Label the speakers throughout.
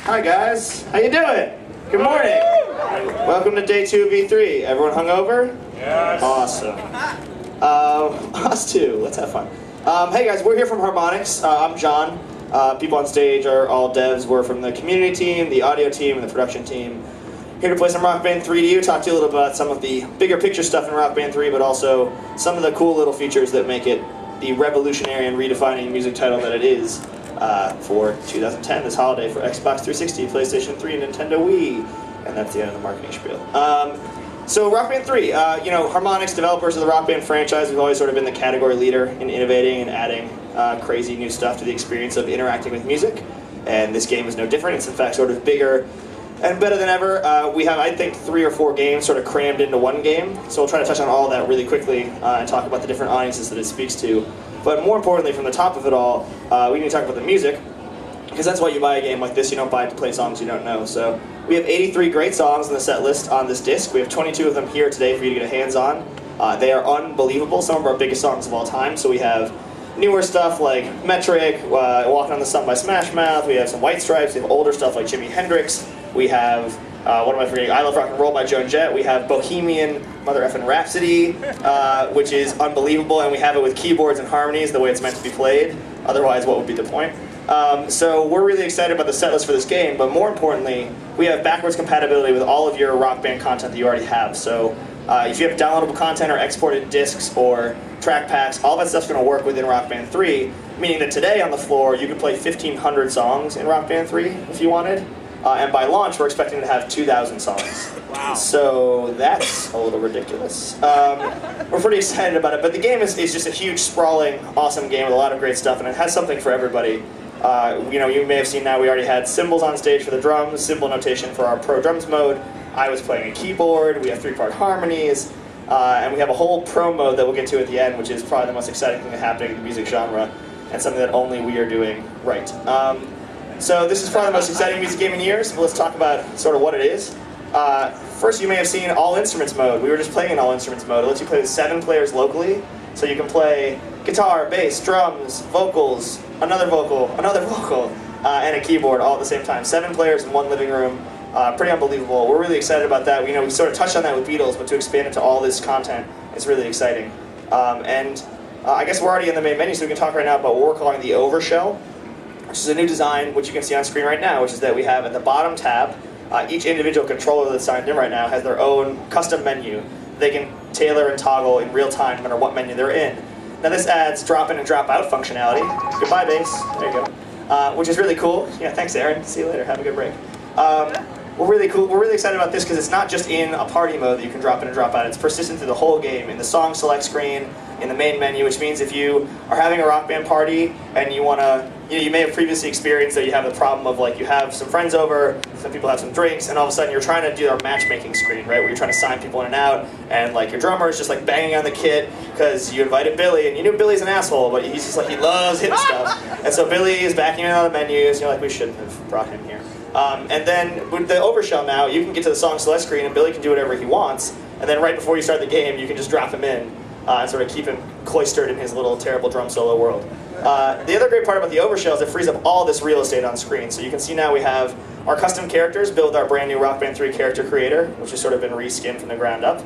Speaker 1: Hi guys, how you doing? Good morning. Welcome to day 2 of E3. Everyone hungover?
Speaker 2: Yes.
Speaker 1: Awesome. Us too. Let's have fun. Hey guys, we're here from Harmonix. I'm John. People on stage are all devs. We're from the community team, the audio team, and the production team. Here to play some Rock Band 3 to you, talk to you a little about some of the bigger picture stuff in Rock Band 3, but also some of the cool little features that make it the revolutionary and redefining music title that it is for 2010, this holiday, for Xbox 360, PlayStation 3, and Nintendo Wii. And that's the end of the marketing spiel. So Rock Band 3, you know, Harmonix, developers of the Rock Band franchise, we've always sort of been the category leader in innovating and adding crazy new stuff to the experience of interacting with music. And this game is no different. It's in fact sort of bigger and better than ever. We have, I think, 3 or 4 games sort of crammed into one game. So we'll try to touch on all of that really quickly and talk about the different audiences that it speaks to. But more importantly, from the top of it all, we need to talk about the music, because that's why you buy a game like this. You don't buy it to play songs you don't know. So we have 83 great songs in the set list on this disc. We have 22 of them here today for you to get a hands on. They are unbelievable, some of our biggest songs of all time. So we have newer stuff like Metric, Walking on the Sun by Smash Mouth. We have some White Stripes. We have older stuff like Jimi Hendrix. We have, what am I forgetting? I Love Rock and Roll by Joan Jett. We have Bohemian Mother Effin' Rhapsody, which is unbelievable, and we have it with keyboards and harmonies the way it's meant to be played. Otherwise, what would be the point? So we're really excited about the set list for this game, but more importantly, we have backwards compatibility with all of your Rock Band content that you already have. So if you have downloadable content or exported discs or track packs, all that stuff's going to work within Rock Band 3, meaning that today on the floor you could play 1,500 songs in Rock Band 3 if you wanted. And by launch, we're expecting to have 2,000 songs.
Speaker 2: Wow. So
Speaker 1: that's a little ridiculous. We're pretty excited about it, but the game is just a huge, sprawling, awesome game with a lot of great stuff, and it has something for everybody. You know, you may have seen now we already had cymbals on stage for the drums, cymbal notation for our Pro Drums mode. I was playing a keyboard. We have 3-part harmonies, and we have a whole pro mode that we'll get to at the end, which is probably the most exciting thing happening in the music genre, and something that only we are doing right. So this is probably the most exciting music game in years, but let's talk about sort of what it is. First, you may have seen All Instruments mode. We were just playing in All Instruments mode. It lets you play with 7 players locally, so you can play guitar, bass, drums, vocals, another vocal, and a keyboard all at the same time. 7 players in one living room. Pretty unbelievable. We're really excited about that. We sort of touched on that with Beatles, but to expand it to all this content, it's really exciting. I guess we're already in the main menu, so we can talk right now about what we're calling the Overshell, which is a new design, which you can see on screen right now, which is that we have at the bottom tab, each individual controller that's signed in right now has their own custom menu. They can tailor and toggle in real time no matter what menu they're in. Now this adds drop-in and drop-out functionality. Goodbye, bass. There you go. Which is really cool. Yeah, thanks, Aaron. See you later. Have a good break. We're really cool. We're really excited about this because it's not just in a party mode that you can drop in and drop out. It's persistent through the whole game in the song select screen, in the main menu, which means if you are having a Rock Band party and you want to, you may have previously experienced that you have the problem of like you have some friends over, some people have some drinks, and all of a sudden you're trying to do our matchmaking screen, right, where you're trying to sign people in and out, and like your drummer is just like banging on the kit because you invited Billy, and you knew Billy's an asshole, but he's just like, he loves hitting stuff, and so Billy is backing in on the menus, and you're like, we shouldn't have brought him here. And then with the Overshell now, you can get to the song select screen and Billy can do whatever he wants, and then right before you start the game, you can just drop him in and sort of keep him cloistered in his little terrible drum solo world. The other great part about the Overshell is it frees up all this real estate on screen. So you can see now we have our custom characters built with our brand new Rock Band 3 character creator, which has sort of been reskinned from the ground up.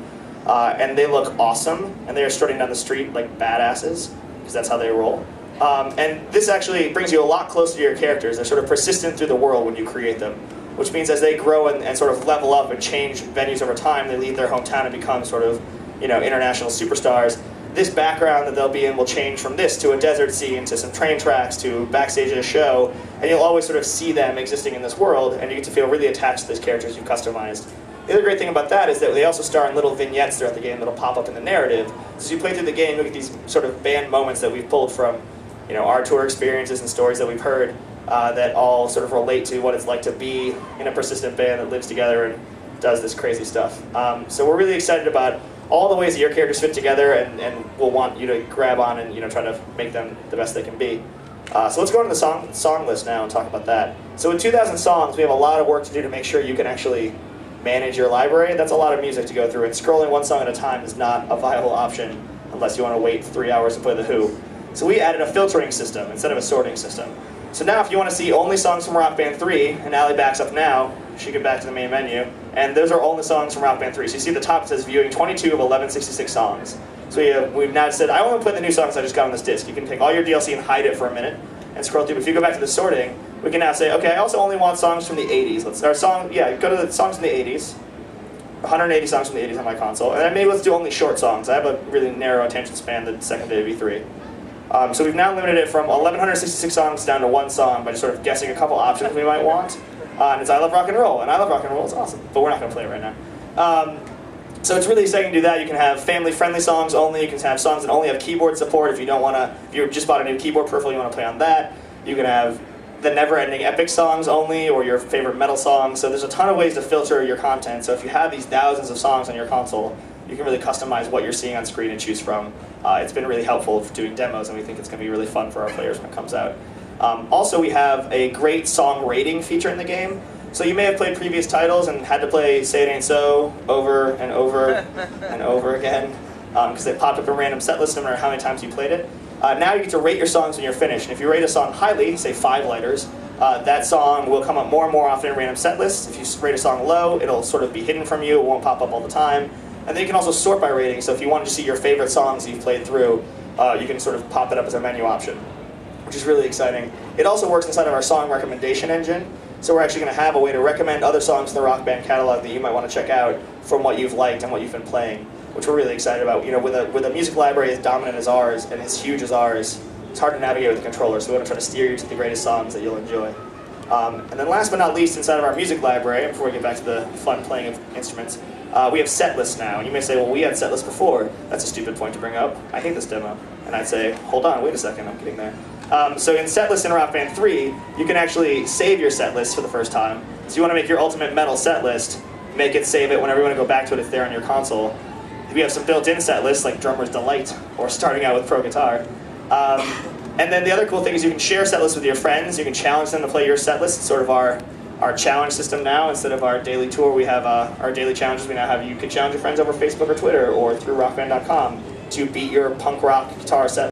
Speaker 1: And they look awesome, and they are strutting down the street like badasses, because that's how they roll. And this actually brings you a lot closer to your characters. They're sort of persistent through the world when you create them, which means as they grow and sort of level up and change venues over time, they leave their hometown and become sort of, you know, international superstars. This background that they'll be in will change from this to a desert scene to some train tracks to backstage at a show, and you'll always sort of see them existing in this world, and you get to feel really attached to these characters you've customized. The other great thing about that is that they also star in little vignettes throughout the game that'll pop up in the narrative. So as you play through the game, you'll get these sort of band moments that we've pulled from our tour experiences and stories that we've heard that all sort of relate to what it's like to be in a persistent band that lives together and does this crazy stuff. So we're really excited about all the ways that your characters fit together, and we'll want you to grab on and try to make them the best they can be. So let's go into the song list now and talk about that. So with 2,000 songs, we have a lot of work to do to make sure you can actually manage your library. That's a lot of music to go through, and scrolling one song at a time is not a viable option unless you want to wait 3 hours to play The Who. So we added a filtering system instead of a sorting system. So now if you want to see only songs from Rock Band 3, and Allie backs up now, she can back to the main menu, and those are only songs from Rock Band 3. So you see at the top it says viewing 22 of 1166 songs. So we've now said, I only play the new songs I just got on this disc. You can take all your DLC and hide it for a minute and scroll through. But if you go back to the sorting, we can now say, okay, I also only want songs from the 80s. Go to the songs from the 80s. 180 songs from the 80s on my console. And then maybe let's do only short songs. I have a really narrow attention span the second day of E3. So we've now limited it from 1,166 songs down to one song by just sort of guessing a couple options we might want. And it's I Love Rock and Roll, and I Love Rock and Roll is awesome, but we're not going to play it right now. So it's really exciting to do that. You can have family-friendly songs only. You can have songs that only have keyboard support if you don't want to. If you just bought a new keyboard peripheral, you want to play on that. You can have the never-ending epic songs only, or your favorite metal songs. So there's a ton of ways to filter your content. So if you have these thousands of songs on your console, you can really customize what you're seeing on screen and choose from. It's been really helpful for doing demos, and we think it's going to be really fun for our players when it comes out. Also, we have a great song rating feature in the game. So you may have played previous titles and had to play Say It Ain't So over and over and over again because it popped up in random set lists no matter how many times you played it. Now you get to rate your songs when you're finished. And if you rate a song highly, say 5 lighters, that song will come up more and more often in random set lists. If you rate a song low, it'll sort of be hidden from you. It won't pop up all the time. And then you can also sort by rating. So if you wanted to see your favorite songs that you've played through, you can sort of pop it up as a menu option, which is really exciting. It also works inside of our song recommendation engine. So we're actually going to have a way to recommend other songs in the Rock Band catalog that you might want to check out from what you've liked and what you've been playing, which we're really excited about. With a music library as dominant as ours and as huge as ours, it's hard to navigate with the controller, so we want to try to steer you to the greatest songs that you'll enjoy. And then last but not least, inside of our music library, before we get back to the fun playing of instruments, we have set lists now. And you may say, well, we had set lists before. That's a stupid point to bring up. I hate this demo. And I'd say, hold on, wait a second, I'm getting there. So in set list in Rock Band 3, you can actually save your set list for the first time. So you want to make your ultimate metal set list, make it, save it. Whenever you want to go back to it, it's there on your console. We have some built-in set lists like Drummer's Delight or Starting Out with Pro Guitar. And then the other cool thing is you can share set lists with your friends. You can challenge them to play your set list. It's sort of our challenge system now. Instead of our daily tour, we have our daily challenges. We now have you can challenge your friends over Facebook or Twitter or through rockband.com to beat your punk rock guitar set